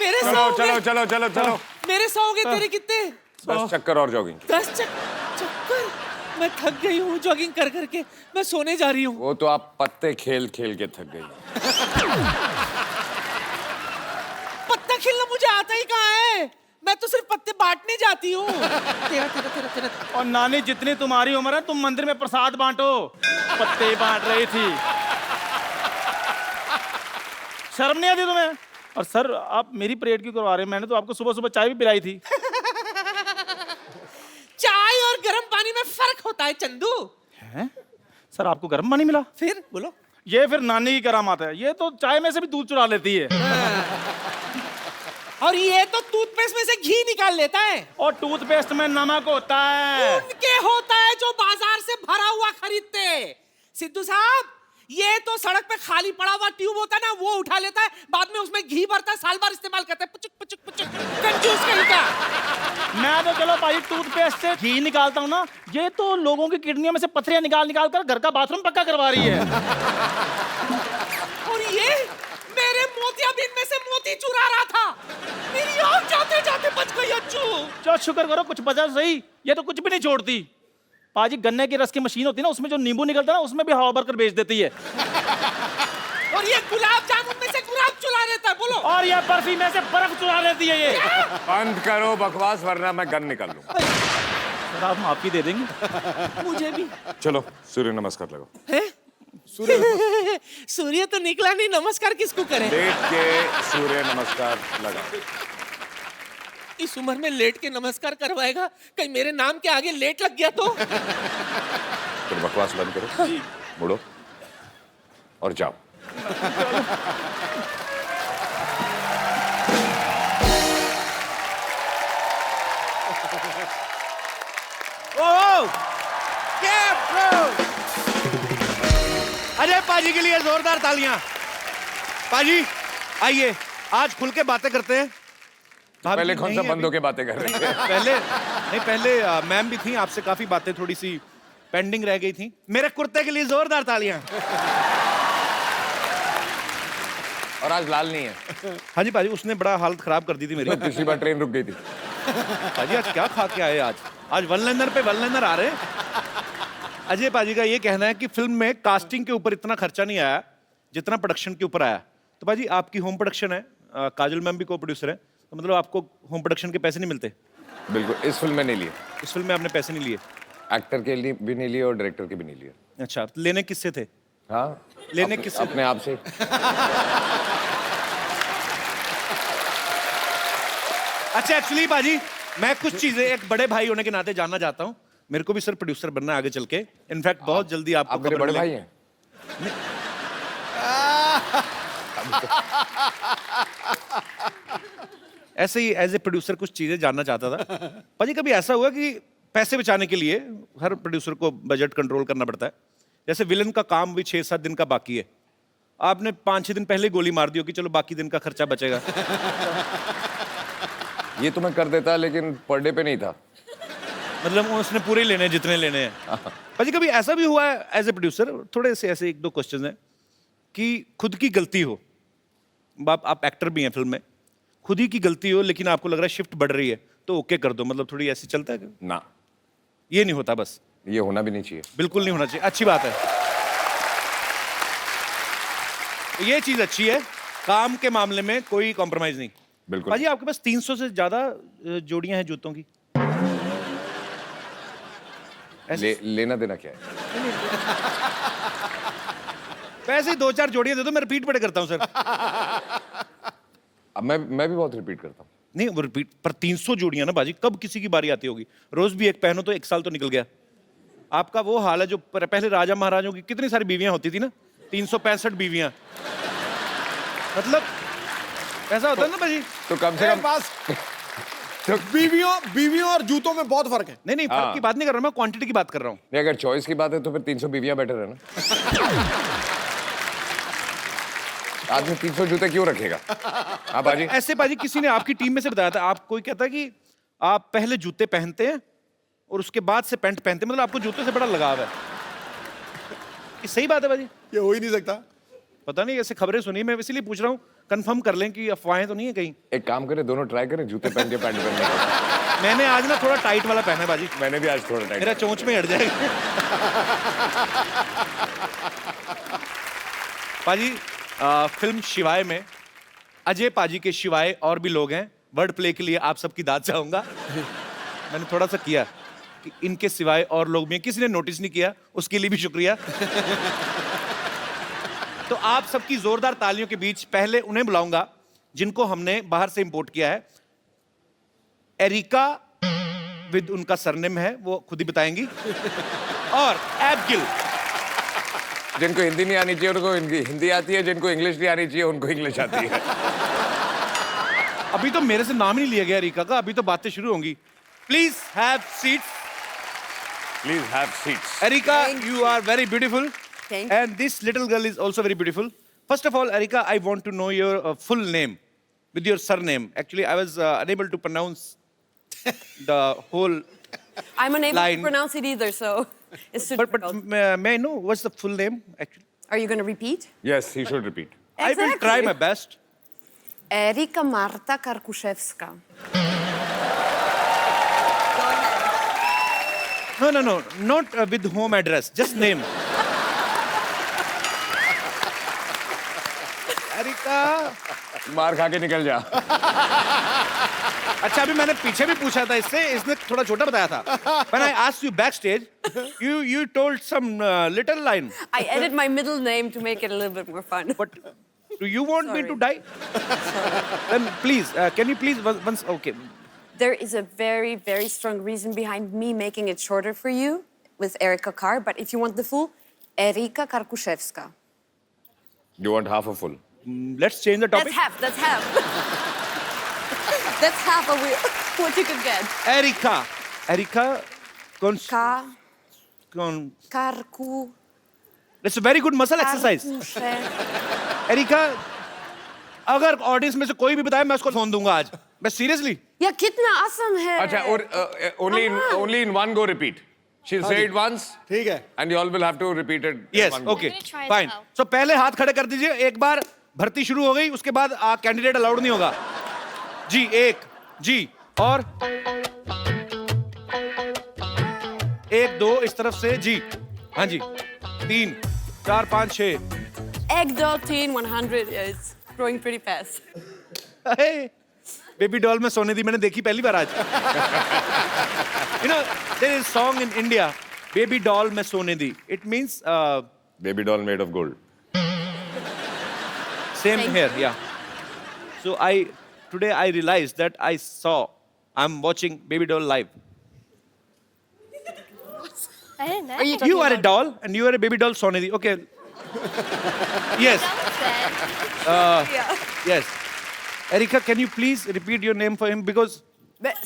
मेरे चलो चलो चलो चलो चलो। मेरे 100 हो गए, तेरे कितने? 10 चक्कर और जॉगिंग। 10 चक्कर? मैं थक गई हूँ जॉगिंग कर करके, मैं सोने जा रही हूँ। वो तो आप पत्ते खेल खेल के थक गई। पत्ता खेलना मुझे आता ही कहाँ है, मैं तो सिर्फ पत्ते बांटने जाती हूँ। तेरा तेरा तेरा तेरा और नानी जितनी तुम्हारी उम्र है तुम मंदिर में प्रसाद बांटो, पत्ते बांट रही थी। शर्म नहीं आती तुम्हें? और सर आप मेरी परेड क्यों करवा रहे हैं? मैंने तो आपको सुबह सुबह चाय भी पिलाई थी। चाय और गर्म पानी में फर्क होता है चंदू। हैं? सर आपको गर्म पानी मिला? फिर बोलो। ये फिर नानी की करामात है, ये तो चाय में से भी दूध चुरा लेती है। और ये तो टूथपेस्ट में से घी निकाल लेता है। और टूथपेस्ट में नमक होता है। उनके होता है जो बाजार से भरा हुआ खरीदते। सिद्धू साहब, ये तो सड़क पे खाली पड़ा हुआ ट्यूब होता है ना, वो उठा लेता है, बाद में उसमें घी भरता है, साल भर इस्तेमाल करता है। पुचुक पुचुक पुचुक, कंजूस कहीं का। मैं तो चलो भाई टूथपेस्ट से घी निकालता हूँ ना, ये तो लोगों की किडनियों में से पथरियां निकाल निकाल कर घर का बाथरूम पक्का करवा रही है। और ये मेरे मोतियाबिंद में से मोती चुरा रहा था, मेरी आँख जाते जाते बच गई। अच्छू चलो शुक्र करो कुछ बचा सही, ये तो कुछ भी नहीं छोड़ती। पाजी गन्ने की रस की मशीन होती है ना, उसमें जो नींबू निकलता है ना, उसमें भी हवा भरकर बेच देती है। और ये गुलाब जामुन में से गुलाब चुरा लेता है। बोलो। और ये बर्फी में से बर्फ चुरा लेती है ये। बंद करो बकवास वरना मैं गन निकाल लूं। सर आप माफी दे देंगे? मुझे भी। चलो सूर्य नमस्कार लगाओ। हैं? सूर्य तो निकला नहीं, नमस्कार किसको करें? लेट के सूर्य नमस्कार लगाओ। इस उम्र में लेट के नमस्कार करवाएगा, कहीं मेरे नाम के आगे लेट लग गया तो? फिर बकवास बंद करो, मुड़ो और जाओ। अजय पाजी के लिए जोरदार तालियां। पाजी आइए, आज खुल के बातें करते हैं। पहले कौन सा बंदों के बातें कर रहे थे? पहले मैम भी थी, आपसे काफी बातें थोड़ी सी पेंडिंग रह गई थी। मेरे कुर्ते के लिए जोरदार तालियां। और आज लाल नहीं है। हाँ जी पाजी, उसने बड़ा हालत खराब कर दी थी मेरी। पिछली बार ट्रेन रुक गई थी। पाजी आज क्या खा के आए? आज वन लाइनर पे वन लाइनर आ रहे हैं। अजय पाजी का ये कहना है कि फिल्म में कास्टिंग के ऊपर इतना खर्चा नहीं आया जितना प्रोडक्शन के ऊपर आया। तो पाजी आपकी होम प्रोडक्शन है, काजल मैम भी को प्रोड्यूसर है, तो मतलब आपको होम प्रोडक्शन के पैसे नहीं मिलते? बिल्कुल, इस फिल्म में नहीं लिए। इस फिल्म में आपने पैसे नहीं लिए? एक्टर के लिए भी नहीं लिए और डायरेक्टर के भी नहीं लिए। अच्छा, तो लेने किससे थे? हाँ, लेने किससे? अपने आप से। अच्छा एक्चुअली बाजी, मैं कुछ चीजें एक बड़े भाई होने के नाते जानना चाहता हूँ। मेरे को भी सर प्रोड्यूसर बनना है आगे चल के। इनफैक्ट बहुत जल्दी आपको आप मेरे बड़े भाई हैं। ऐसे ही एज ए प्रोड्यूसर कुछ चीजें जानना चाहता था। पाजी कभी ऐसा हुआ कि पैसे बचाने के लिए हर प्रोड्यूसर को बजट कंट्रोल करना पड़ता है, जैसे विलन का काम भी 6-7 दिन का बाकी है, आपने 5-6 दिन पहले गोली मार दी हो कि चलो बाकी दिन का खर्चा बचेगा? ये तो मैं कर देता लेकिन पर डे पे नहीं था। मतलब उसने पूरे लेने हैं जितने लेने हैं। पाजी कभी ऐसा भी हुआ है एज ए प्रोड्यूसर, थोड़े से ऐसे 1-2 क्वेश्चन हैं, कि खुद की गलती हो, आप एक्टर भी हैं फिल्म में, खुद ही की गलती हो लेकिन आपको लग रहा है शिफ्ट बढ़ रही है तो ओके कर दो, मतलब थोड़ी ऐसी चलता है? ना, ये नहीं होता? बस ये होना भी नहीं चाहिए। बिल्कुल नहीं होना चाहिए, अच्छी बात है। ये चीज अच्छी है, काम के मामले में कोई कॉम्प्रोमाइज नहीं। बिल्कुल। पाजी आपके पास 300 से ज्यादा जोड़ियां हैं जूतों की। लेना देना क्या है? वैसे ही 2-4 जोड़ियां दे दो, मैं रिपीट बड़े करता हूं सर। अब मैं भी बहुत रिपीट करता हूँ। नहीं वो रिपीट पर 300 जोड़ियां ना बाजी, कब किसी की बारी आती होगी? रोज भी एक पहनो तो 1 साल तो निकल गया। आपका वो हाल है जो पहले राजा महाराजों की कितनी सारी बीवियां होती थी ना, 365 बीवियां। मतलब ऐसा होता है ना बाजी। तो कम से कम पास बीवियों और जूतों में बहुत फर्क है। नहीं फर्क की बात नहीं कर रहा मैं, क्वांटिटी की बात कर रहा हूँ। नहीं, अगर चॉइस की बात है तो फिर 300 बीवियां बेटर है ना। आदमी 300 जूते क्यों रखेगा? हाँ बाजी। ऐसे बाजी किसी ने आपकी टीम में से बताया था, आप कोई कहता है कि आप पहले जूते पहनते हैं और उसके बाद से पैंट पहनते हैं, मतलब आपको जूते से बड़ा लगाव है। ये सही बात है बाजी? ये हो ही नहीं सकता। पता नहीं, ऐसे खबरें सुनी, मैं इसीलिए पूछ रहा हूँ, कंफर्म कर लें कि अफवाहें तो नहीं है कहीं। एक काम करें, दोनों ट्राई करें, जूते पहन के पैंट पहनने का। मैंने आज ना थोड़ा टाइट वाला पहना है बाजी, मैंने भी आज थोड़ा टाइट। मेरा चोंच में हट जाएगा। पाजी, फिल्म शिवाय में अजय पाजी के शिवाय और भी लोग हैं। वर्ड प्ले के लिए आप सबकी दाद चाहूंगा। मैंने थोड़ा सा किया कि इनके सिवाय और लोग भी हैं, किसी ने नोटिस नहीं किया, उसके लिए भी शुक्रिया। तो आप सबकी जोरदार तालियों के बीच पहले उन्हें बुलाऊंगा जिनको हमने बाहर से इंपोर्ट किया है। एरिका विद उनका सरनेम है, वो खुद ही बताएंगी, और एबगिल। जिनको हिंदी नहीं आनी चाहिए उनको हिंदी आती है, जिनको इंग्लिश नहीं आनी चाहिए उनको इंग्लिश आती है। अभी तो मेरे से नाम ही नहीं लिया गया एरिका का, अभी तो बातें शुरू होंगी। Please have seats. Please have seats. Erika, you are very beautiful. Thank you. And this little girl is also very beautiful. First of all, Erika, I want to know your full name with your surname. Actually, I was unable to pronounce the whole I'm unable line. to pronounce it either, so it's too But difficult. may I know what's the full name actually? Are you going to repeat? Yes, he should repeat. I will try my best. Erika Marta Karkuszewska. No, not with home address, just name. Erika. मार खा के निकल जा। अच्छा, अभी मैंने पीछे भी पूछा था इससे, इसने थोड़ा छोटा बताया था। When I asked you backstage, you told some little line. I added my middle name to make it a little bit more fun. But do you want me to die? Then please, can you please once? Okay. There is a very, very strong reason behind me making it shorter for you with Erika Kar, but if you want the full, Erika Karkuszewska. You want half a full? Let's change the topic. That's half. That's half of what you could get. Erika, Karku. That's a very good muscle exercise. Erika, अगर audience में से कोई भी बताए मैं उसको phone दूंगा आज। मैं सीरियसली। या कितना आसान है। अच्छा, और only in one go repeat. She'll say it once. ठीक है। And you all will have to repeat it. Yes, in one go. okay, I'm gonna try it fine. now. So पहले हाथ खड़े कर दीजिए। एक बार भर्ती शुरू हो गई, उसके बाद कैंडिडेट अलाउड नहीं होगा। जी एक, जी और एक दो इस तरफ से जी, हाँ जी, 3 4 5 6। Egg doll teen 100 is growing pretty fast. Baby doll में सोने दी मैंने देखी पहली बार आज। You know, there is a song in India, Baby doll में सोने दी. It means Baby doll made of gold. same here, yeah. So today I realized that I'm watching Baby doll live. I didn't know. You are a doll and you are a baby doll सोने दी. Okay. Yes. Yes. Erika, can you please repeat your name for him because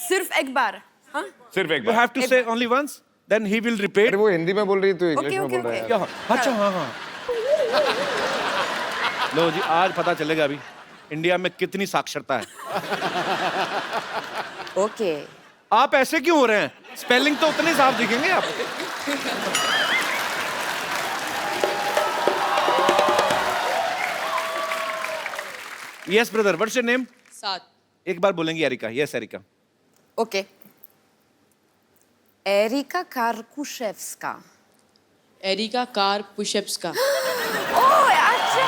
सिर्फ एक बार, हाँ? सिर्फ एक you bar. have to say only once, then he will repeat. अरे वो हिंदी में बोल रही है तो इंग्लिश में Okay, बोल रहा है। okay. क्या? अच्छा, हाँ। लो जी, आज पता चलेगा अभी इंडिया में कितनी साक्षरता है। Okay. आप ऐसे क्यों हो रहे हैं? स्पेलिंग तो उतने साफ दिखेंगे आप। Yes, brother. What's your name? सात एक बार बोलेंगी Erika. Yes, Erika. Okay. Erika Karkuszewska. Erika car pushups का Oh, अच्छा!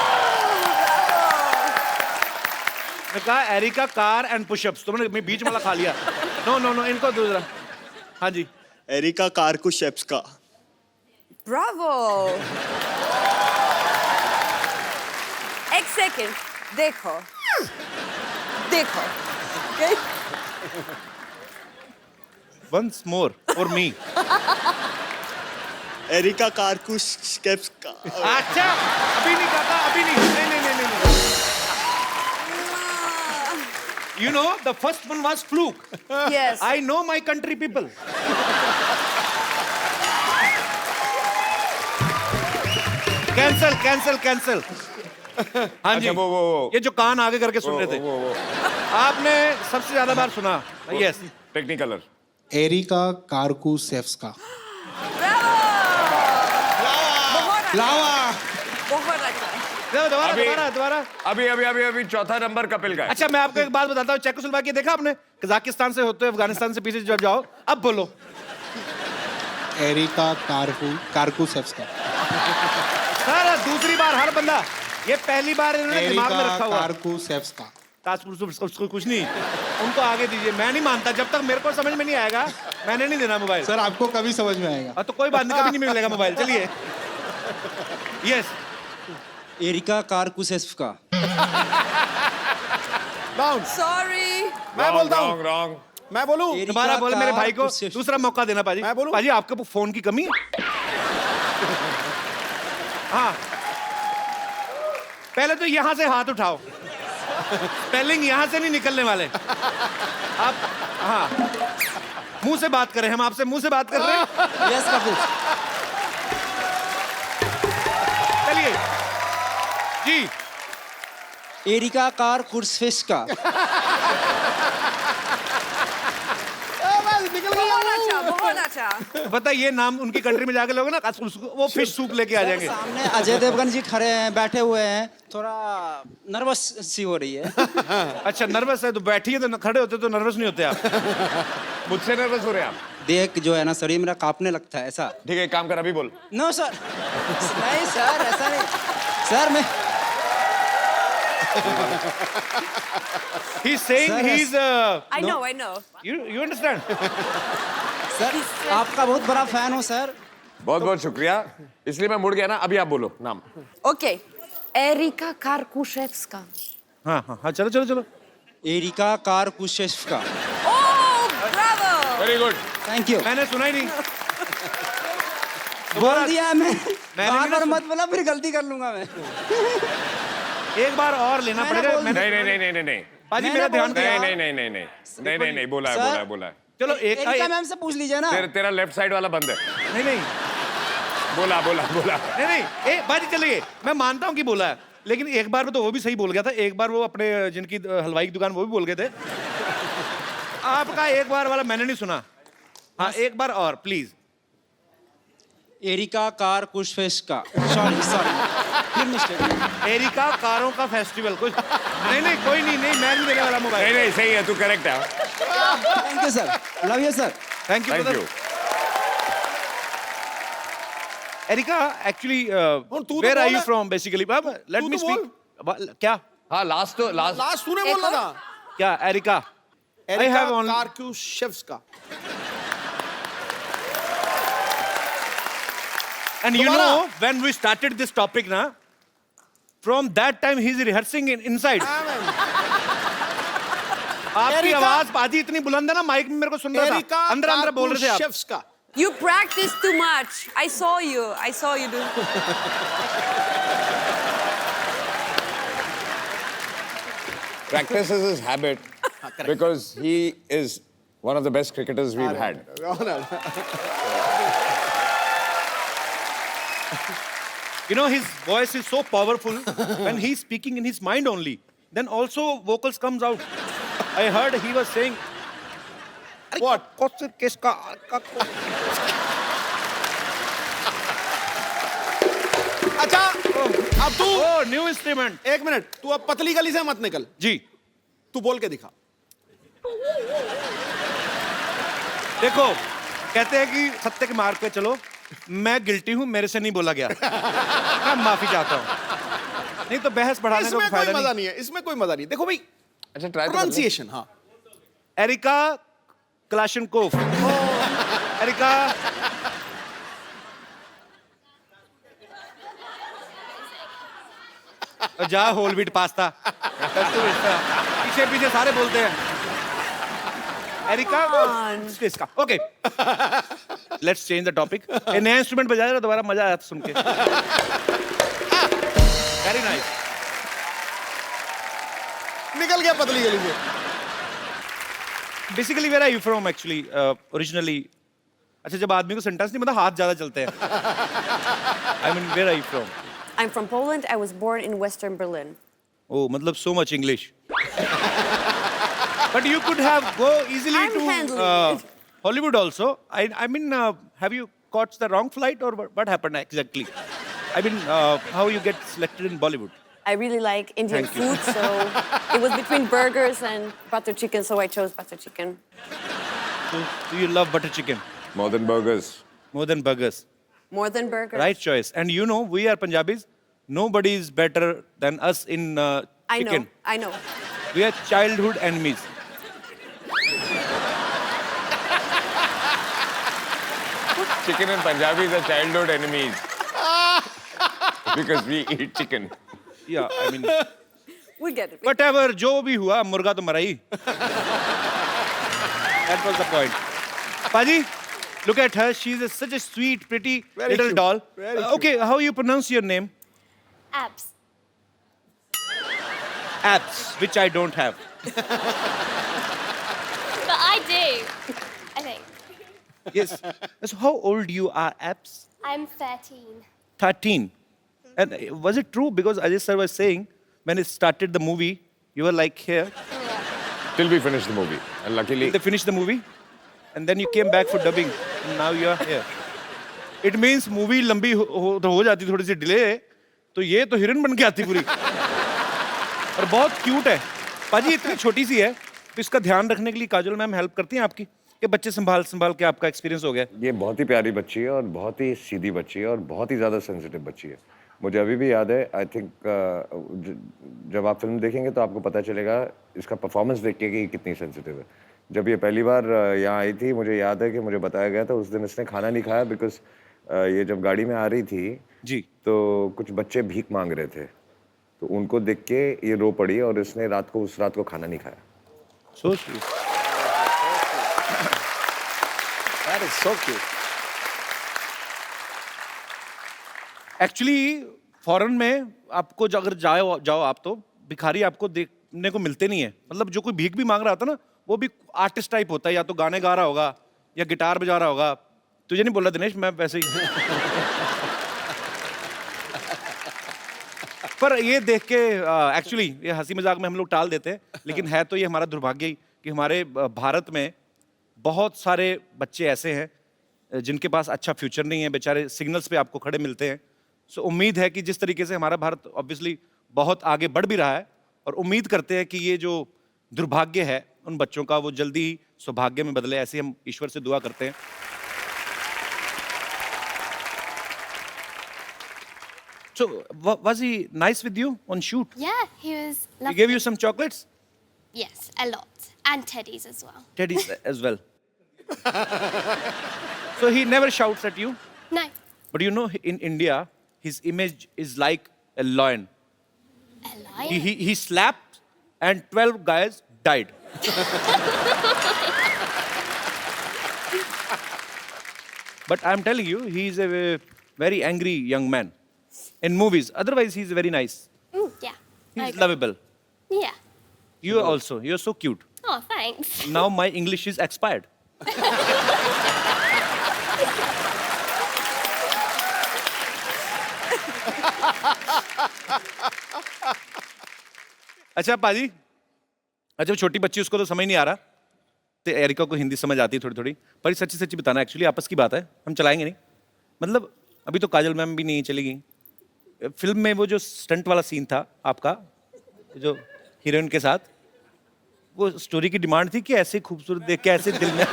मैं कहा एरिका कार एंड पुशअप्स, तुमने मैं बीच वाला खा लिया। नो, इनको दूसरा। हाँ जी। Erica Karkuszewska. Bravo! एक सेकंड, देखो, okay? Once more for me. Erica Karkuszewska. अच्छा, अभी नहीं कहा, अभी नहीं। You know, the first one was fluke. Yes. I know my country people. Cancel. हाँ जी, अच्छा, वो। ये जो कान आगे करके सुन रहे थे, वो आपने सबसे ज्यादा बार सुना। Yes, Technicolor. Areca Karkuszewska. Bravo! बहुत अच्छा, लावा। बहुत अच्छा। दोबारा अभी- दोबारा दोबारा। अभी चौथा नंबर कपिल का है। अच्छा मैं आपको एक बात बताता हूँ, चेकोस्लोवाकिया देखा आपने? कजाकिस्तान से होते हुए अफगानिस्तान से पीछे जब जाओ, अब बोलो। एरिका कार्कुसेव्स्का। सर दूसरी बार हर बंदा, ये पहली बार इन्होंने दिमाग में एरिका रखा हुआ। कार्कुसेव्स्का। उसको कुछ नहीं, उनको आगे दीजिए। मैं नहीं मानता, जब तक मेरे को समझ में नहीं आएगा मैंने नहीं देना मोबाइल। सर आपको कभी समझ में आएगा। तो कोई बात नहीं, कभी नहीं मिलेगा मोबाइल। चलिए यस। एरिका कार्कुसेव्स्का। Sorry. मैं बोलता हूँ। रॉन्ग। मैं बोलूँ। दोबारा बोले मेरे भाई को, कार्कुसेव्स्का। दूसरा मौका देना पाजी। मैं बोलूं? पाजी आपके फोन की कमी है? हाँ पहले तो यहां से हाथ उठाओ, स्पेलिंग यहां से नहीं निकलने वाले आप। हाँ मुंह से बात करें, हम आपसे मुंह से बात कर रहे हैं। यस कपिल। चलिए जी। एरिका कार्कुसेव्स्का। बहुत अच्छा। पता है, ये नाम उनकी कंट्री में जाके लोग ना वो फिश सूप लेके आ जाएंगे। सामने अजय देवगन जी खड़े हैं, बैठे हुए हैं, थोड़ा नर्वस सी हो रही है। अच्छा नर्वस है तो बैठिए, तो खड़े होते तो नर्वस नहीं होते आप। मुझसे नर्वस हो रहे हैं आप? देख जो है ना शरीर मेरा कांपने लगता है ऐसा। ठीक है, एक काम कर, अभी बोल। नो सर, नहीं सर ऐसा नहीं सर। मैं He's saying Sir, he's I know. you understand? Sir आपका बहुत बड़ा फैन हूँ सर। बहुत बहुत शुक्रिया, इसलिए मैं मुड़ गया ना। अभी आप बोलो नाम। Okay. Erika Karkushevska. हाँ हाँ हाँ, चलो चलो चलो। Erica Karkuszewska. Oh, bravo. Very good. Thank you. मैंने सुना ही नहीं। बोल दिया है मैं। मैंने बार भी ना बार मत बोला, फिर गलती कर लूंगा मैं। एक बार और लेना मैंने पड़ेगा। बोल मैंने नहीं। पाजी मैंने मेरा ध्यान बोल दिया। नहीं, बोला सर। है। चलो एक एरिका मैम से पूछ लीजिए ना। तेरा लेफ्ट साइड वाला बंद है। नहीं बोला। नहीं बाजी चलिए, मैं मानता हूँ कि बोला है, लेकिन एक बार में तो वो भी सही बोल गया था। एक बार वो अपने जिनकी हलवाई की दुकान वो भी बोल गए थे। आपका एक बार वाला मैंने नहीं सुना। हाँ एक बार और प्लीज। एरिका कार्कुसेव्स्का। सॉरी फिर मिस्टेक। एरिका कारों का फेस्टिवल कुछ नहीं कोई नहीं मैं नहीं देने वाला मोबाइल। नहीं, सही है, तू करेक्ट है। Thank you sir, love you sir. Thank you. Erika actually where are you from basically? Let me speak. क्या? हाँ लास्ट तूने बोला था। क्या Erika? I have only Karkuszewska. and you know when we started this topic na, from that time he is rehearsing inside. आपकी आवाज पाजी इतनी बुलंद है ना, माइक में मेरे को सुन रहा था, अंदर बोल रहे थे आप। कार्कुसेव्स्का। You practice too much. I saw you do. practice is his habit because he is one of the best cricketers we've had. You know his voice is so powerful when he's speaking in his mind only. Then also vocals comes out. I heard he was saying, "What? किसका?" अच्छा अब तू Oh, new instrument. एक minute, तू अब पतली गली से मत निकल, जी तू बोल के दिखा। देखो, कहते हैं कि सत्य के मार्ग पे चलो। मैं गिल्टी हूं, मेरे से नहीं बोला गया। मैं माफी चाहता हूं। नहीं तो बहस बढ़ाने का इसमें फायदा कोई मजा नहीं। नहीं है, इसमें कोई मजा नहीं। देखो भाई, अच्छा ट्राई प्रोनाउंसिएशन। हाँ एरिका क्लाशनकोव। एरिका जा होल व्हीट पास्ता। पीछे पीछे सारे बोलते हैं एरिका इसका। Okay let's change the topic. ये नया इंस्ट्रूमेंट बजाया ना, दोबारा मजा आया सुन के। Very nice. निकल गया पतली गली से। Basically where are you from actually originally? अच्छा जब आदमी को सेंटेंस नहीं मतलब हाथ ज्यादा चलते हैं। I mean where are you from? I'm from Poland. I was born in Western Berlin. Oh, मतलब so much English. But you could have go easily I'm to handling it. Hollywood also. I mean, have you caught the wrong flight or what happened exactly? I mean, how you get selected in Bollywood? I really like Indian food, so it was between burgers and butter chicken, so I chose butter chicken. So you love butter chicken More than burgers. more than burgers. More than burgers. Right choice. And you know, we are Punjabis. Nobody is better than us in chicken. I know. We are childhood enemies. Chicken and Punjabis are childhood enemies. Because we eat chicken. Yeah, I mean, We get it. whatever, जो भी हुआ, मुर्गा तो मरा ही. That was the point. Paji, look at her. She's such a sweet, pretty little cute. doll. Very cute. Okay, how you pronounce your name? Abs. Abs, which I don't have. But I do. I think. Yes. So how old you are, Abs? I'm 13. 13. And was it true? Because Ajay sir was saying, when it started the movie, you were like here. Till we finish the movie. And luckily, They finished the movie, and then you came back for dubbing, and now you are here. It means movie लंबी हो जाती थोड़ी सी delay, तो ये तो हिरन बन के आती पूरी. और बहुत क्यूट है. पाजी इतनी छोटी सी है, तो इसका ध्यान रखने के लिए काजल मैम हेल्प करती हैं आपकी? कि बच्चे संभाल के आपका एक्सपीरियंस हो गया? ये बहुत ही प्यारी बच्ची है और बहुत ही सीधी बच्ची है और बहुत ही ज़्यादा सेंसिटिव बच्ची है. मुझे अभी भी याद है, आई थिंक जब आप फिल्म देखेंगे तो आपको पता चलेगा इसका परफॉर्मेंस देख के कि ये कितनी सेंसिटिव है. जब ये पहली बार यहाँ आई थी, मुझे याद है कि मुझे बताया गया था उस दिन इसने खाना नहीं खाया बिकॉज ये जब गाड़ी में आ रही थी जी. तो कुछ बच्चे भीख मांग रहे थे, तो उनको देख के ये रो पड़ी और इसने उस रात को खाना नहीं खाया. So sweet. That is so cute. Actually foreign में आपको अगर जाओ आप तो भिखारी आपको देखने को मिलते नहीं है. मतलब जो कोई भीख भी मांग रहा था ना, वो भी आर्टिस्ट टाइप होता है, या तो गाने गा रहा होगा या गिटार बजा रहा होगा. तुझे नहीं बोला दिनेश, मैं वैसे ही. पर ये देख के एक्चुअली ये हंसी मजाक में हम लोग टाल देते हैं, लेकिन है तो ये हमारा दुर्भाग्य ही कि हमारे भारत में बहुत सारे बच्चे ऐसे हैं जिनके पास अच्छा फ्यूचर नहीं है, बेचारे सिग्नल्स पे आपको खड़े मिलते हैं. सो उम्मीद है कि जिस तरीके से हमारा भारत ऑब्वियसली बहुत आगे बढ़ भी रहा है, और उम्मीद करते हैं कि ये जो दुर्भाग्य है उन बच्चों का वो जल्दी ही सौभाग्य में बदले. ऐसे हम ईश्वर से दुआ करते हैं. So, was he nice with you on shoot? Yeah, he was He lovely. gave you some chocolates? Yes, a lot. And teddies as well. Teddies as well. So he never shouts at you? No. But you know, in India, his image is like a lion. A lion. He slapped and 12 guys died. But I'm telling you, he's a very angry young man. In movies, otherwise he's very nice. Yeah. I He's agree. lovable. Yeah. You also, you're so cute. Oh, thanks. Now my English is expired. अच्छा पाजी, अच्छा छोटी बच्ची उसको तो समझ नहीं आ रहा, तो एरिका को हिंदी समझ आती है थोड़ी थोड़ी. पर ये सच्ची सच्ची बताना, एक्चुअली आपस की बात है, हम चलाएंगे नहीं. मतलब अभी तो काजल मैम भी नहीं चलेगी. फिल्म में वो जो स्टंट वाला सीन था आपका, जो हीरोइन के साथ, वो स्टोरी की डिमांड थी कि ऐसे खूबसूरत देख के ऐसे दिल में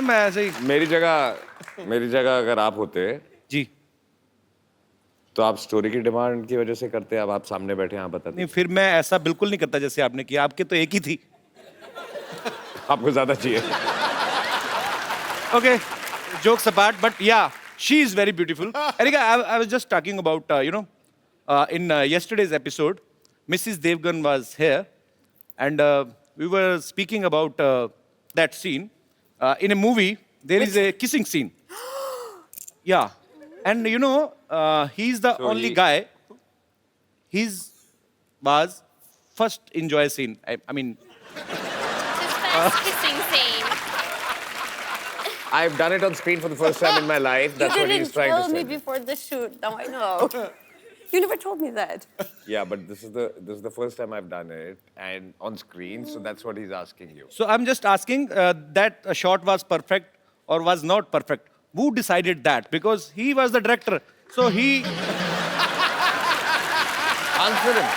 मैं ऐसे ही. मेरी जगह अगर आप होते जी. तो आप स्टोरी की डिमांड की वजह से करते. अब आप सामने बैठे आप बताते. नहीं, फिर मैं ऐसा बिल्कुल नहीं करता जैसे आपने किया. आपके तो एक ही थी. आपको ज्यादा चाहिए. Okay, jokes apart, but yeah, she is very beautiful. Erika, I was just talking about, in yesterday's episode, Mrs. Devgan was here, and we were speaking about that scene. In a movie, there is a kissing scene. Yeah, and he's the only guy. His was first enjoy scene. I mean, His first kissing scene. I've done it on screen for the first time in my life. That's You what he's didn't trying tell to me say. before the shoot. Now I know. You never told me that. Yeah, but this is the first time I've done it and on screen, so that's what he's asking you. so I'm just asking that a shot was perfect or was not perfect Who decided that? Because he was the director. So he Answer him.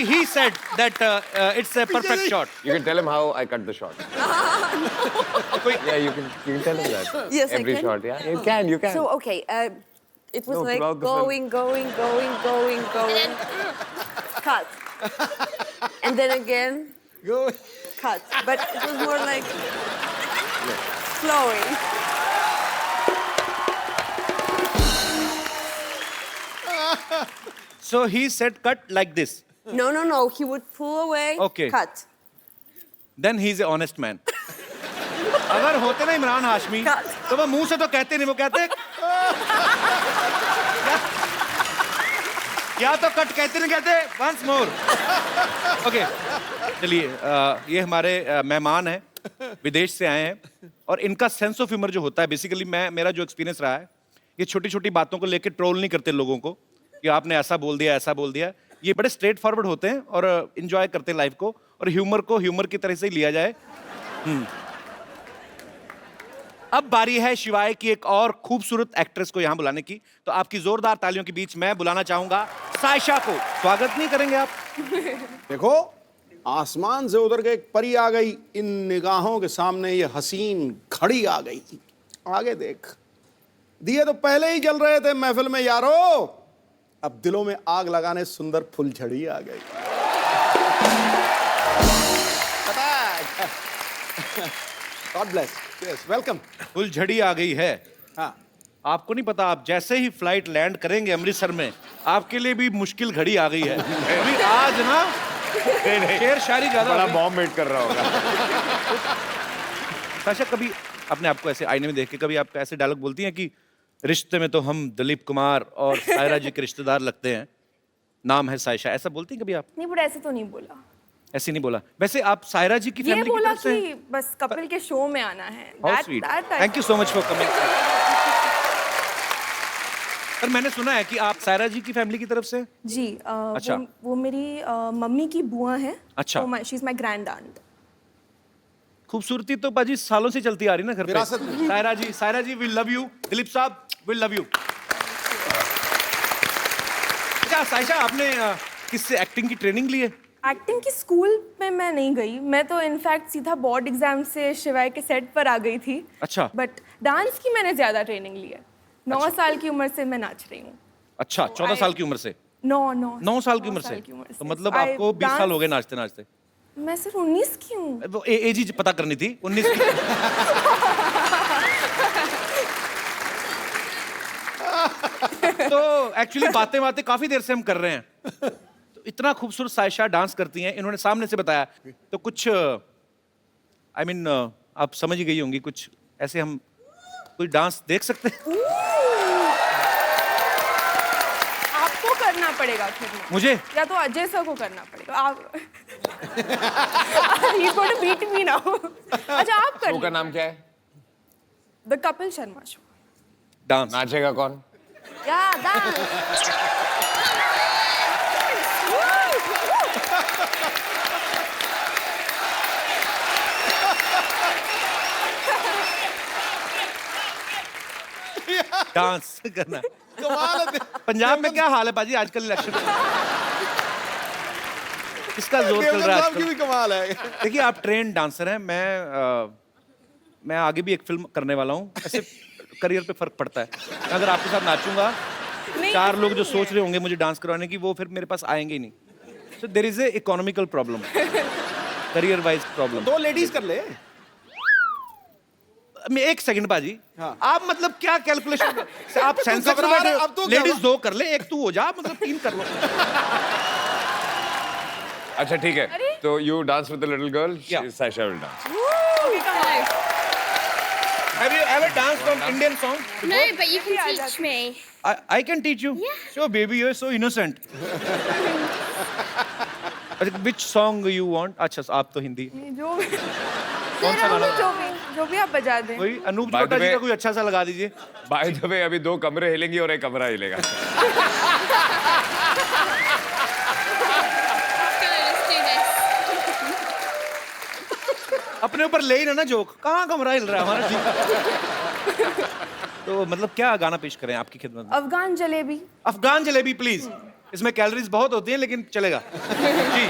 he said that it's a perfect shot. You can tell him how I cut the shot. Yeah, you can tell him that. Yes, I Every can. shot, yeah. You can. So, okay, it was No, like throughout the film. going, cut. And then again, cut. But it was more like flowing. So he said cut like this. No. He would pull away, Okay. cut. Then he's an honest man. अगर होते ना इमरान हाशमी तो वो मुंह से तो कहते नहीं, वो कहते या तो कट कहते नहीं कहते वंस मोर. ओके चलिए ये हमारे मेहमान हैं, विदेश से आए हैं और इनका सेंस ऑफ ह्यूमर जो होता है बेसिकली मेरा जो एक्सपीरियंस रहा है, ये छोटी छोटी बातों को लेकर ट्रोल नहीं करते लोगों को कि आपने ऐसा बोल दिया. ये बड़े स्ट्रेट फॉरवर्ड होते हैं और एंजॉय करते हैं लाइफ को और ह्यूमर को ह्यूमर की तरह से ही लिया जाए. अब बारी है शिवाय की एक और खूबसूरत एक्ट्रेस को यहाँ बुलाने की. तो आपकी जोरदार तालियों के बीच मैं बुलाना चाहूंगा सायशा को. स्वागत नहीं करेंगे आप? देखो, आसमान से उतर के एक परी आ गई, इन निगाहों के सामने ये हसीन घड़ी आ गई. आगे देख, दिए तो पहले ही जल रहे थे महफिल में यारो, अब दिलों में आग लगाने सुंदर फुलझड़ी आ गई. God bless. Yes, welcome. फुलझड़ी आ गई है. हाँ. आपको नहीं पता, आप जैसे ही फ्लाइट लैंड करेंगे अमृतसर में, आपके लिए भी मुश्किल घड़ी आ गई है. अभी आज ना शेर शायरी ज्यादा बड़ा बॉम्ब मेट कर रहा होगा. सायशा, कभी अपने आप को ऐसे आईने में देख के कभी आप ऐसे डायलॉग बोलती हैं कि रिश्ते में तो हम दिलीप कुमार और सायरा जी के रिश्तेदार लगते हैं, नाम है सायशा, ऐसा बोलती हैं कभी आप? नहीं, बट ऐसे तो नहीं बोला. ऐसे नहीं बोला. वैसे आप सायरा जी की ये फैमिली की बोला तरफ से? कि बस कपिल के शो में आना है. How sweet. Thank you so much for coming. पर मैंने सुना है कि आप सायरा जी की फैमिली की तरफ से? जी. अच्छा. वो मेरी मम्मी की बुआ है. अच्छा. She is my grand aunt. खूबसूरती तो पाजी सालों से चलती आ रही ना घर पे. विरासत में. सायरा जी वी लव यू. दिलीप साहब वी लव यू. अच्छा सायशा, आपने किससे एक्टिंग की ट्रेनिंग ली है? एक्टिंग की स्कूल में मैं नहीं गई. मैं तो इनफैक्ट सीधा बोर्ड एग्जाम से शिवाय के सेट पर आ गई थी. अच्छा. बट डांस की मैंने ज्यादा ट्रेनिंग ली है. 9 साल की उम्र से मैं नाच रही हूँ. अच्छा, 14 साल की उम्र से? 9 साल की उम्र से. तो मतलब आपको 20 साल हो गए नाचते नाचते? मैं सिर्फ 19 की हूँ. वो एज ही पता करनी थी. 19 की. तो एक्चुअली बातें काफी देर से हम कर रहे हैं. तो इतना खूबसूरत सायशा डांस करती हैं, इन्होंने सामने से बताया. तो कुछ I mean, आप समझ ही गई होंगी, कुछ ऐसे हम कोई डांस देख सकते हैं? आपको करना पड़ेगा फिर. मुझे या तो अजय सर को करना पड़ेगा. आप He's going to beat me now. अच्छा, आप कर. शो का नाम क्या है? The Kapil Sharma show. Dance. नाचेगा कौन? या डांस. डांस करना. कमाल है. पंजाब में क्या हाल है पाजी आजकल इलेक्शन में? किसका जोर चल रहा है साहब की भी आजकल? कमाल है. देखिए, आप ट्रेन डांसर हैं. मैं आगे भी एक फिल्म करने वाला हूँ. ऐसे करियर पे फर्क पड़ता है. अगर आपके साथ नाचूंगा, 4 लोग जो सोच रहे होंगे मुझे डांस करवाने की, वो फिर मेरे पास आएंगे ही नहीं. So there is a economical problem, career wise problem. 2 ladies कर ले. एक सेकंड बाजी. हाँ. आप मतलब क्या कैलकुलेशन, आप सेंस ऑफ घबरा रहे, अब तो क्या लेडीज हुआ? 2 कर ले, एक तू हो जा, मतलब 3 कर लो. अच्छा ठीक है. तो you dance with the little girl. Yeah. Saisha will dance. Have you ever danced from Indian song? No, but you can teach me. I can teach you. Yeah. Sure, baby, you're so innocent. Which song you want? अच्छा, आप तो हिंदी. जो कौन सा गाना? जो भी आप बजा दें. कोई Anoop By the Chopra ji way- का कोई अच्छा सा लगा दीजिए. By the way, अभी 2 कमरे हिलेंगे और 1 कमरा हिलेगा. Let's do this. अपने ऊपर ले ही ना जोक, कहाँ कमरा हिल रहा है हमारा जी। तो मतलब क्या गाना पेश करें आपकी खिदमत में? अफगान जलेबी। अफगान जलेबी प्लीज। इसमें कैलोरीज बहुत होती हैं लेकिन चलेगा जी।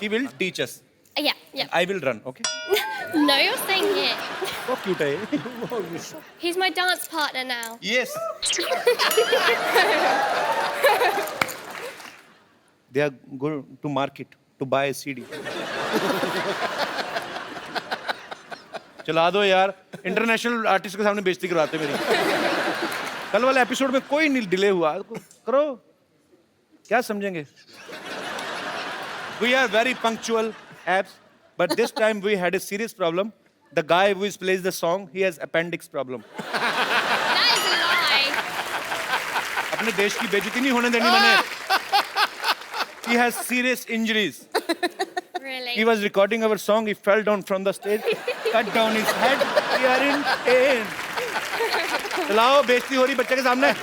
She will teach us. Yeah, yeah. I will run, okay? No, you're staying here. So cute है ये। He's my dance partner now. Yes. They are going to market to buy a CD. चला दो यार, international artist के सामने बेइज्जती करवाते मेरी। कल वाले एपिसोड में कोई नहीं डिले हुआ, करो, क्या समझेंगे? We are very punctual, abs, but this time we had a serious problem. The guy who plays the song, he has appendix problem. That is a lie. अपने देश की बेइज्जती नहीं होने देनी मैंने। He has serious injuries. Really? He was recording our song. He fell down from the stage, cut down his head. We are in pain. चलाओ, बेइज्जती हो रही बच्चे के सामने।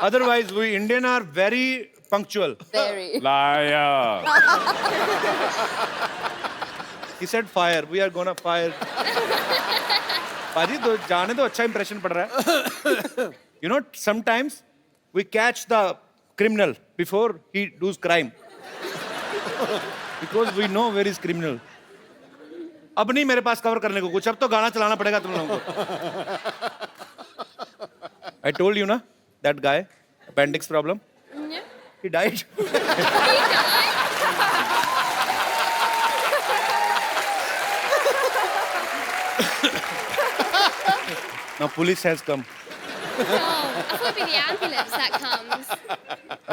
Otherwise, we Indian are very punctual. Very. Liar. He said fire. We are gonna fire. पाजी तो जाने तो अच्छा impression पड़ रहा है। You know, sometimes we catch the criminal before he does crime. Because we know where is criminal. अब नहीं मेरे पास कवर करने को कुछ, अब तो गाना चलाना पड़ेगा तुम लोगों को। I told you ना, that guy, appendix problem. Yeah. He died. Now police has come. Oh, I thought it'd be the ambulance that comes.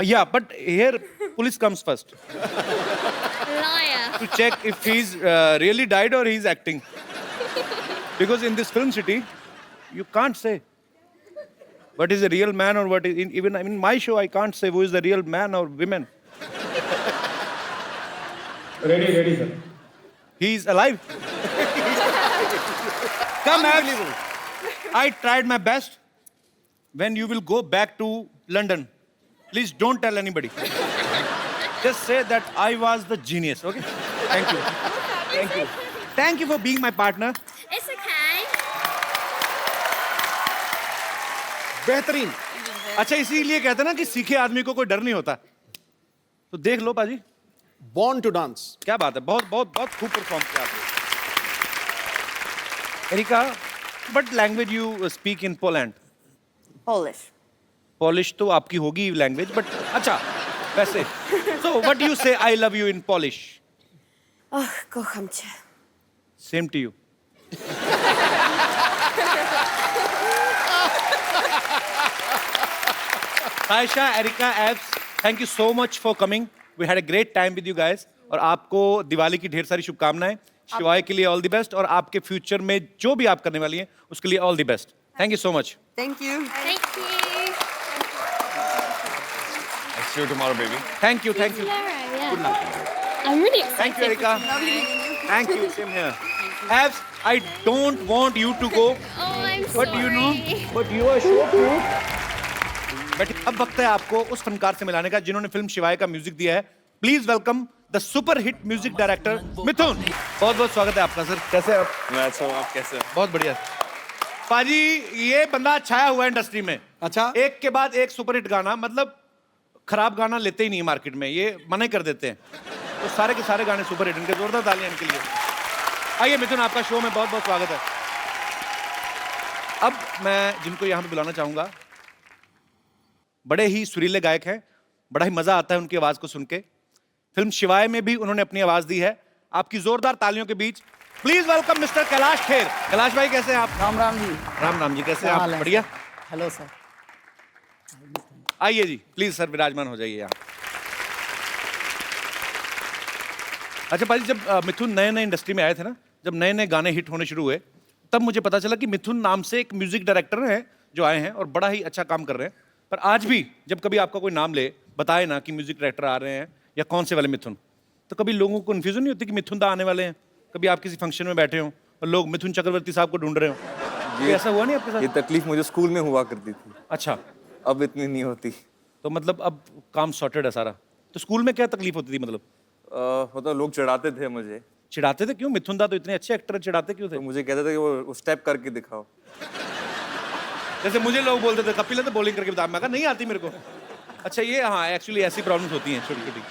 Yeah, but here police comes first Liar. to check if he's really died or he's acting. Because in this film city, you can't say what is a real man or what is even in my show I can't say who is the real man or women. Ready, sir. He's alive. Come, Abs. I tried my best. When you will go back to London, please don't tell anybody. Just say that I was the genius, okay? Thank you. Thank you. Thank you for being my partner. It's okay. बेहतरीन। अच्छा, इसीलिए कहते हैं ना कि सीखे आदमी को कोई डर नहीं होता। तो देख लो पाजी, बॉर्न टू डांस। क्या बात है, बहुत बहुत बहुत खूब परफॉर्म किया आपने। Erika, what language you speak in Poland? Polish. Polish तो आपकी होगी लैंग्वेज, बट अच्छा वैसे so what do you say I love you in Polish? Oh, kocham cię. Same to you. Aisha, Erika, Abs, thank you so much for coming. We had a great time with you guys. और आपको दिवाली की ढेर सारी शुभकामनाएं। शिवाय के लिए all the best, और आपके फ्यूचर में जो भी आप करने वाली हैं उसके लिए all the best. Thank you so much. Thank you. Thank you. I'll see you tomorrow, baby. Thank you, thank you, Laura, yeah. I'm really excited. Thank you Erika, thank you, same here. Abs, I don't want you to go, Oh, I'm but sorry. you know, but you are so cute. But अब वक्त है आपको उस फनकार से मिलाने का जिन्होंने film शिवाय का म्यूजिक दिया है। Please welcome the super hit music director Mithoon. बहुत बहुत स्वागत है आपका सर। कैसे हैं आप? मैं अच्छा हूँ, आप कैसे हैं? बहुत बढ़िया। पाजी, ये बंदा छाया हुआ है इंडस्ट्री में। अच्छा। एक के बाद एक सुपर हिट गाना, मतलब खराब गाना लेते ही नहीं मार्केट में, ये मना ही कर देते हैं। तो सारे के सारे गाने सुपर हिट, इनके जोरदार तालियां इनके लिए। आइए मिथुन, आपका शो में बहुत बहुत स्वागत है। अब मैं जिनको यहाँ पे बुलाना चाहूंगा, बड़े ही सुरीले गायक हैं, बड़ा ही मजा आता है उनकी आवाज को सुन के। फिल्म शिवाय में भी उन्होंने अपनी आवाज दी है। आपकी जोरदार तालियों के बीच please welcome mister Kailash Kher. Kailash भाई, कैसे हैं आप? राम राम जी। राम राम जी, कैसे हैं आप? बढ़िया। Hello sir. आइए जी, प्लीज सर विराजमान हो जाइए यहाँ। अच्छा भाई, जब मिथुन नए नए इंडस्ट्री में आए थे ना, जब नए नए गाने हिट होने शुरू हुए, तब मुझे पता चला कि मिथुन नाम से एक म्यूजिक डायरेक्टर हैं जो आए हैं और बड़ा ही अच्छा काम कर रहे हैं। पर आज भी जब कभी आपका कोई नाम ले, बताए ना कि म्यूजिक डायरेक्टर आ रहे हैं या कौन से वाले मिथुन, तो कभी लोगों को कन्फ्यूजन नहीं होती कि मिथुन दा आने वाले हैं? कभी आप किसी फंक्शन में बैठे हो और लोग मिथुन चक्रवर्ती साहब को ढूंढ रहे हो, ये ऐसा हुआ नहीं आपके साथ? ये तकलीफ मुझे स्कूल में हुआ करती थी, अच्छा, अब इतनी नहीं होती। तो मतलब अब काम सॉर्टेड है सारा। तो स्कूल में क्या तकलीफ होती थी मतलब? मतलब लोग चिढ़ाते थे मुझे, चिढ़ाते थे क्यों? मिथुन दा तो इतने अच्छे एक्टर, चिढ़ाते क्यों थे? तो मुझे कहते थे कि वो स्टेप करके दिखाओ। जैसे मुझे लोग बोलते थे कपिल तो बॉलिंग करके बता, मैं कहा नहीं आती मेरे को। अच्छा ये हाँ एक्चुअली ऐसी प्रॉब्लम्स होती हैं छोटी छोटी।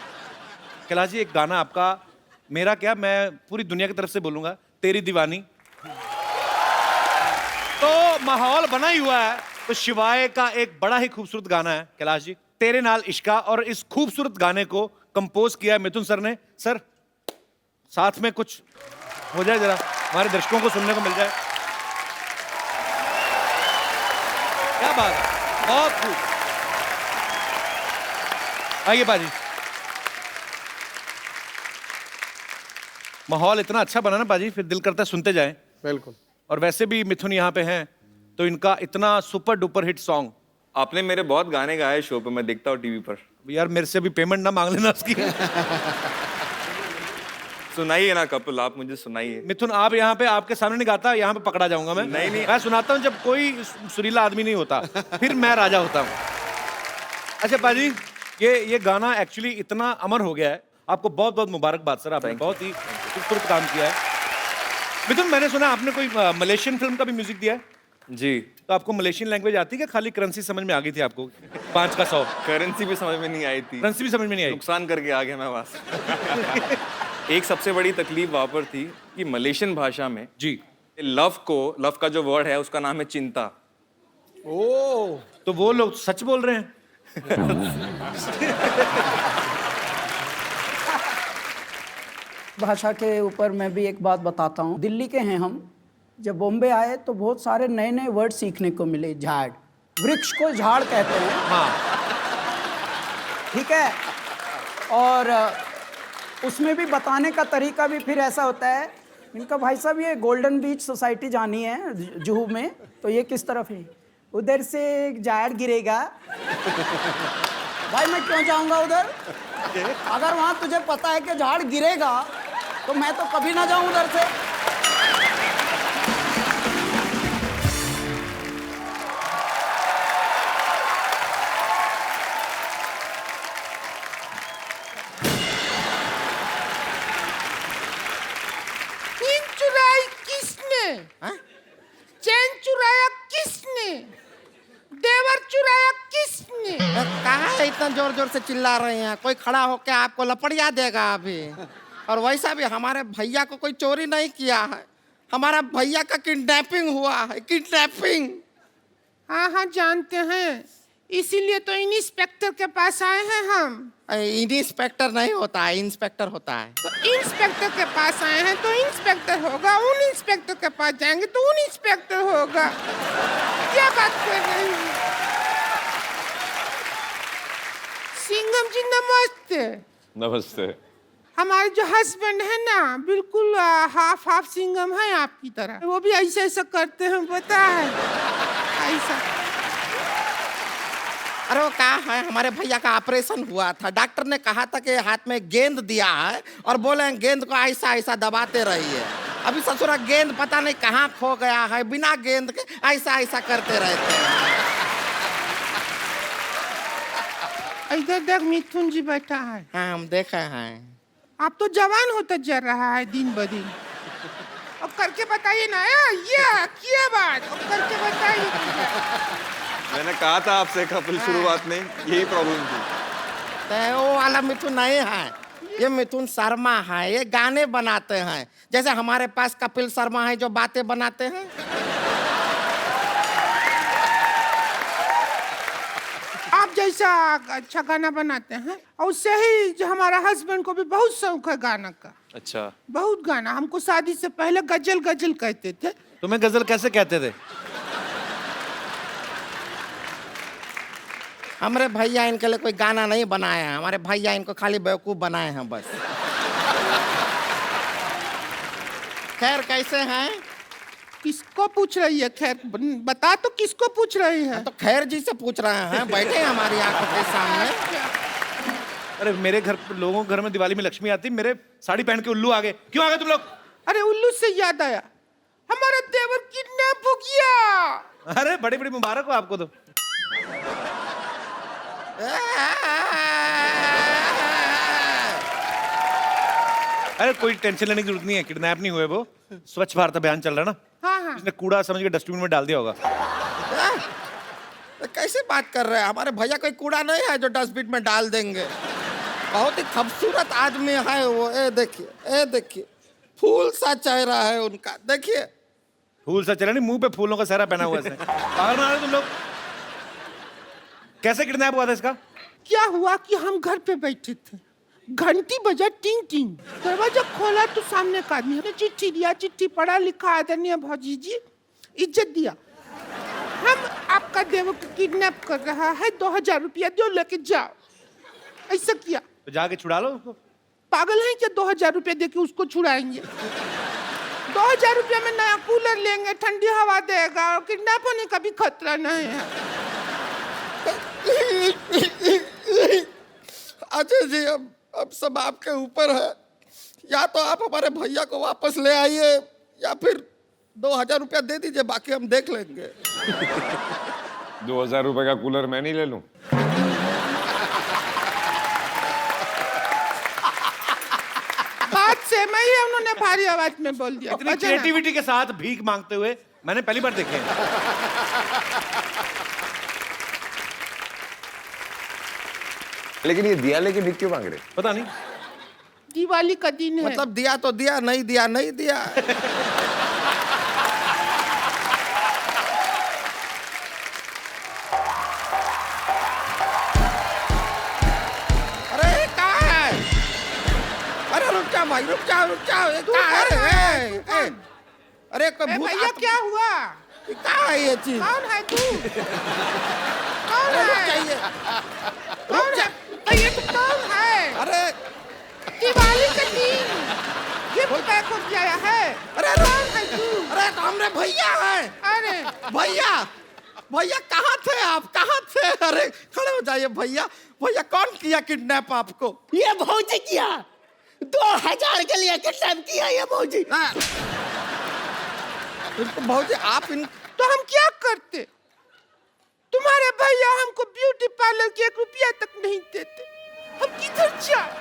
कैलाश जी एक गाना आपका, मेरा क्या, मैं पूरी दुनिया की तरफ से बोलूंगा, तेरी दीवानी। तो माहौल बना ही हुआ है, तो शिवाय का एक बड़ा ही खूबसूरत गाना है कैलाश जी, तेरे नाल इश्का, और इस खूबसूरत गाने को कंपोज किया मिथुन सर ने। सर साथ में कुछ हो जाए जरा, हमारे दर्शकों को सुनने को मिल जाए। क्या बात है, बहुत खूब। आइए बाजी। माहौल इतना अच्छा बना ना बाजी, फिर दिल करता है सुनते जाएं। बिल्कुल। और वैसे भी मिथुन यहाँ पे हैं, तो इनका इतना सुपर डुपर हिट सॉन्ग। आपने मेरे बहुत गाने गाए शो पे, मैं देखता हूँ टीवी पर। यार मेरे से भी पेमेंट ना मांग लेना उसकी। सुनाइए ना कपिल, आप मुझे सुनाइए। मिथुन आप यहाँ पे, आपके सामने नहीं गाता, यहाँ पे पकड़ा जाऊंगा मैं। नहीं नहीं, मैं सुनाता हूँ जब कोई सुरीला आदमी नहीं होता, फिर मैं राजा होता हूँ। अच्छा पाजी, ये गाना एक्चुअली इतना अमर हो गया है, आपको बहुत बहुत मुबारकबाद सर, आपने बहुत ही खूबसूरत काम किया है। मिथुन मैंने सुना आपने कोई मलेशियन फिल्म का भी म्यूजिक दिया है? जी। तो आपको मलेशियन लैंग्वेज आती है क्या, खाली करेंसी समझ में आ गई थी आपको? 5 का 100 करेंसी भी समझ में नहीं आई थी। करेंसी भी समझ में नहीं आई? नुकसान करके आ गया मैं वहां से। एक सबसे बड़ी तकलीफ वहां पर थी कि मलेशियन भाषा में जी लव का जो वर्ड है उसका नाम है चिंता। ओ, तो वो लोग सच बोल रहे हैं। भाषा के ऊपर मैं भी एक बात बताता हूँ। दिल्ली के हैं हम, जब बॉम्बे आए तो बहुत सारे नए नए वर्ड सीखने को मिले। झाड़, वृक्ष को झाड़ कहते हैं। हाँ ठीक है, और उसमें भी बताने का तरीका भी फिर ऐसा होता है। इनका भाई साहब ये गोल्डन बीच सोसाइटी जानी है जुहू में, तो ये किस तरफ है? उधर से एक झाड़ गिरेगा। भाई मैं क्यों जाऊंगा उधर? अगर वहां तुझे पता है कि झाड़ गिरेगा तो मैं तो कभी ना जाऊं उधर से। चैन चुराया किसने? देवर चुराया किसने? कहाँ है इतना जोर जोर से चिल्ला रहे हैं? कोई खड़ा होकर आपको लपड़िया देगा अभी। और वैसा भी हमारे भैया को कोई चोरी नहीं किया है, हमारा भैया का किडनैपिंग हुआ है। किडनैपिंग। हाँ हाँ जानते हैं, इसीलिए तो इंस्पेक्टर के पास आए हैं हम। इंस्पेक्टर नहीं होता है, इंस्पेक्टर होता है। तो इंस्पेक्टर के पास आए हैं तो इंस्पेक्टर होगा, उन इंस्पेक्टर के पास जाएंगे तो उन इंस्पेक्टर होगा। क्या बात कर रहे हैं? सिंघम जी नमस्ते। नमस्ते। हमारे जो हस्बैंड है ना, बिल्कुल हाफ हाफ सिंघम है आपकी तरह। वो भी ऐसा ऐसा करते हैं, पता है ऐसा। अरे वो क्या है, हमारे भैया का ऑपरेशन हुआ था, डॉक्टर ने कहा था कि हाथ में गेंद दिया है और बोले गेंद को ऐसा ऐसा दबाते रहिए। अभी ससुरा गेंद पता नहीं कहाँ खो गया है, बिना गेंद के ऐसा ऐसा करते रहते हैं। इधर देख मिथुन जी बैठा है। हाँ हम देखे हैं। आप तो जवान होता जा रहा है दिन ब दिन। अब करके बताइए ना, ये क्या बात, अब करके बताइए। मैंने कहा था आपसे कपिल शुरुआत में यही प्रॉब्लम थी। तो वो वाला मिथुन नहीं है, ये मिथुन शर्मा है, ये गाने बनाते हैं। जैसे हमारे पास कपिल शर्मा है जो बातें बनाते हैं। आप जैसा अच्छा गाना बनाते हैं, और उससे ही जो हमारा हस्बैंड को भी बहुत शौक है गाना का। अच्छा। बहुत गाना, हमको शादी से पहले गजल गजल कहते थे। तुम्हें गजल कैसे कहते थे? हमारे भैया इनके लिए कोई गाना नहीं बनाया है, हमारे भैया इनको खाली बेवकूफ बनाए हैं बस। खैर कैसे हैं? किसको पूछ रही है? खैर बता तो, किसको पूछ रही है? तो खैर जी से पूछ रहे हैं, बैठे हैं हमारी आंखों के सामने। अरे मेरे घर लोगों के घर में दिवाली में लक्ष्मी आती, मेरे साड़ी पहन के उल्लू आ गए। क्यों आ गए तुम लोग? अरे उल्लू से याद आया, हमारा देवर किडनैप हो गया। अरे बड़ी बड़ी मुबारक हो आपको तो। अरे कोई टेंशन लेने की जरूरत नहीं है, किडनैप नहीं हुए वो, स्वच्छ भारत अभियान चल रहा है ना। हाँ हाँ। इसने कूड़ा समझ के डस्टबिन में डाल दिया होगा। कैसे बात कर रहे हैं, हमारे भैया कोई कूड़ा नहीं है जो डस्टबिन में डाल देंगे। बहुत ही खूबसूरत आदमी है वो। ए देखिए फूल सा चेहरा है उनका, देखिए। फूल सा चला नहीं, मुंह पे फूलों का सहरा पहना हुआ है इसने। पागल बना रहे तुम लोग। कैसे किडनैप हुआ था इसका? क्या हुआ कि हम घर पे बैठे थे, घंटी बजा टिंग टिंग, दरवाजा खोला तो सामने का आदमी ने चिट्ठी दिया। चिट्ठी पढ़ा लिखा, आदरणीय भौजी जी, इज्जत दिया, हम आपका देव को किडनैप कर रहा है, 2000 रुपया दो लेके जाओ। ऐसा किया तो जाके छुड़ा लो उसको। पागल है क्या, 2000 रुपया देके उसको छुड़ाएंगे? 2000 रुपया में नया कूलर लेंगे, ठंडी हवा देगा, और किडनैप होने का भी खतरा नहीं है। अजय जी अब सब आपके ऊपर है, या तो आप हमारे भैया को वापस ले आइए या फिर 2000 रुपया दे दीजिए, बाकी हम देख लेंगे। 2000 रुपए का कूलर मैं नहीं ले लूं? बात से मैं ही उन्होंने भारी आवाज में बोल दिया। इतनी क्रिएटिविटी के साथ भीख मांगते हुए मैंने पहली बार देखे हैं। लेकिन ये दिया लेके भीख क्यों मांग रहे? पता नहीं, दिवाली का दिन है। मतलब दिया तो दिया, नहीं दिया नहीं दिया। अरे कहाँ है? अरे रुक जाओ भाई, रुक जाओ, ये कहाँ है? अरे कोई भूत भैया क्या हुआ? कहाँ है ये चीज? कौन है तू? कौन रुक है? जाइए, कौन है? ये तो कौन है? अरे दिवाली का दिन गिफ्ट पैक हो गया है। अरे कौन है तू? अरे तो हमरे भैया है। अरे भैया कहाँ थे आप, कहाँ थे? अरे खड़े हो जाइए भैया। भैया कौन किया किडनैप आपको? ये भौजी किया, 2000 के लिए किडनैप किया ये भौजी। भौजी आप इन तो हम क्या करते? तुम्हारे भैया हमको ब्यूटी पार्लर के 1 रुपया तक नहीं देते, हम किधर जाए?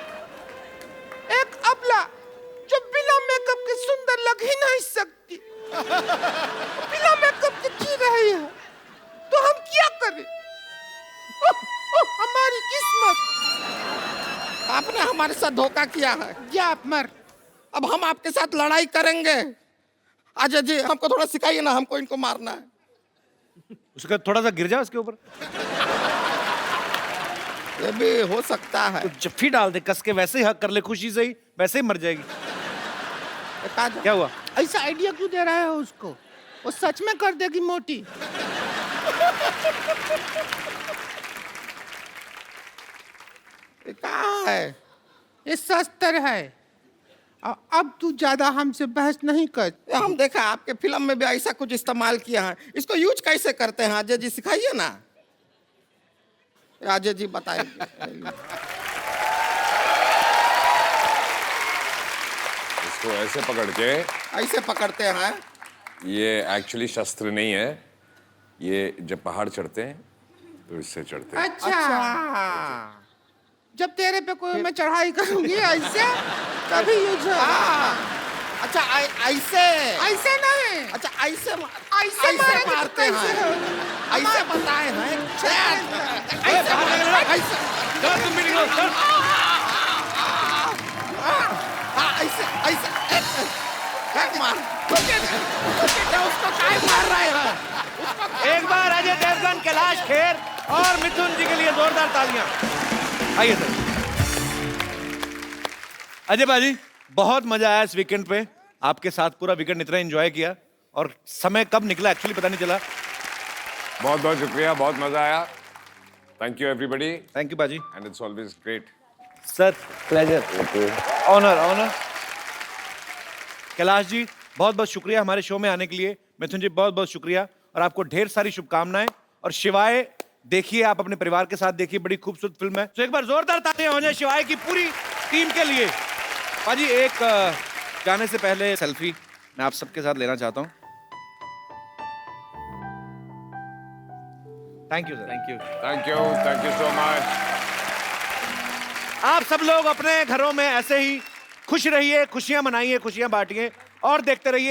एक अबला जो बिना मेकअप के सुंदर लग ही नहीं सकती, बिना मेकअप के जी रही है, तो हम क्या करें? हमारी किस्मत। आपने हमारे साथ धोखा किया है। जा आप मर। अब हम आपके साथ लड़ाई करेंगे। अजय जी हमको थोड़ा सिखाइए ना, हमको इनको मारना है। उसका थोड़ा सा गिर जा उसके ऊपर। ये भी हो सकता है। तो जफ्फी डाल दे कस के, वैसे ही हक कर ले खुशी से ही, वैसे ही मर जाएगी। क्या हुआ? ऐसा आइडिया क्यों दे रहा है उसको? वो सच में कर देगी मोटी। ये कहाँ है? ये शस्त्र है। अब तू ज्यादा हमसे बहस नहीं कर। हम देखा आपके फिल्म में भी ऐसा कुछ इस्तेमाल किया है, इसको यूज कैसे करते हैं अजय जी, सिखाइए ना। अजय जी बताइए। इसको ऐसे पकड़ के, ऐसे पकड़ते हैं। ये एक्चुअली शस्त्र नहीं है, ये जब पहाड़ चढ़ते हैं तो इससे चढ़ते हैं। अच्छा, जब तेरे पे कोई मैं चढ़ाई करूंगी ऐसे तभी यूज होगा। अच्छा ऐसे ऐसे नहीं। अच्छा ऐसे ऐसे मारते हैं, ऐसे बताए हैं। ऐसे मार उसको काय मार रहे हैं। एक बार अजय देवगन, कैलाश खेर और मिथुन जी के लिए जोरदार तालियां। आइए सर। अजय भाजी बहुत मजा आया इस वीकेंड पे, आपके साथ पूरा वीकेंड इतना एंजॉय किया, और समय कब निकला एक्चुअली पता नहीं चला। बहुत बहुत शुक्रिया, बहुत मजा आया। Thank you everybody. Thank you बाजी, and it's always great sir. Pleasure, honour. Kailash ji बहुत बहुत शुक्रिया हमारे शो में आने के लिए। मिथुन जी बहुत बहुत शुक्रिया, और आपको ढेर सारी शुभकामनाएं। और शिवाय देखिए, आप अपने परिवार के साथ देखिए, बड़ी खूबसूरत फिल्म है। तो एक बार जोरदार तालियां हो जाए शिवाय की पूरी टीम के लिए। पाजी एक जाने से पहले सेल्फी मैं आप सबके साथ लेना चाहता हूं। Thank you sir. Thank you so much. आप सब लोग अपने घरों में ऐसे ही खुश रहिए, खुशियां मनाइए, खुशियां बांटिए और देखते रहिए